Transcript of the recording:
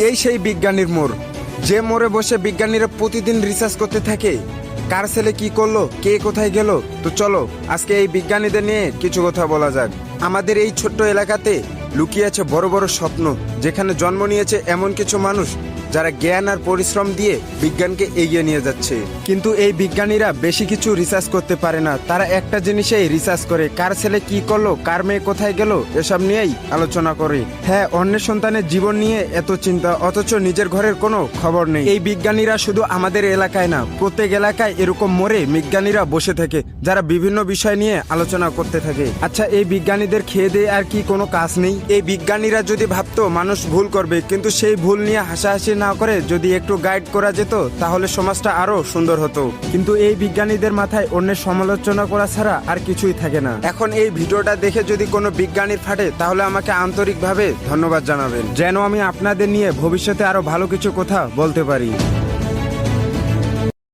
এই সেই বিজ্ঞানীর মোড়, যে মোড়ে বসে বিজ্ঞানীরা প্রতিদিন রিসার্চ করতে থাকে কার ছেলে কি করলো, কে কোথায় গেল। তো চলো আজকে এই বিজ্ঞানীদের নিয়ে কিছু কথা বলা যাক। আমাদের এই ছোট্ট এলাকাতে লুকিয়ে আছে বড় বড় স্বপ্ন, যেখানে জন্ম নিয়েছে এমন কিছু মানুষ যারা জ্ঞান আর পরিশ্রম দিয়ে বিজ্ঞানকে এগিয়ে নিয়ে যাচ্ছে। কিন্তু এই বিজ্ঞানীরা বেশি কিছু রিসার্চ করতে পারে না, তারা একটা জিনিসেই রিসার্চ করে, কার ছেলে কি করলো, কার মেয়ে কোথায় গেল, এসব নিয়েই আলোচনা করে। হ্যাঁ, অন্যের সন্তানের জীবন নিয়ে এত চিন্তা, অথচ নিজের ঘরের কোনো খবর নেই। এই বিজ্ঞানীরা শুধু আমাদের এলাকায় না, প্রত্যেক এলাকায় এরকম মোড়ে বিজ্ঞানীরা বসে থাকে, যারা বিভিন্ন বিষয় নিয়ে আলোচনা করতে থাকে। আচ্ছা, এই বিজ্ঞানীদের খেয়ে দিয়ে আর কি কোনো কাজ নেই? এই বিজ্ঞানীরা যদি ভাবতো মানুষ ভুল করবে, কিন্তু সেই ভুল নিয়ে হাসাহাসি না করে যদি একটু গাইড করা যেত, তাহলে সমাজটা আরো সুন্দর হতো। কিন্তু এই বিজ্ঞানীদের মাথায় অন্যের সমালোচনা করা ছাড়া আর কিছুই থাকে না। এখন এই ভিডিওটা দেখে যদি কোনো বিজ্ঞানীর ফাটে, তাহলে আমাকে আন্তরিকভাবে ধন্যবাদ জানাবেন, যেন আমি আপনাদের নিয়ে ভবিষ্যতে আরো ভালো কিছু কথা বলতে পারি।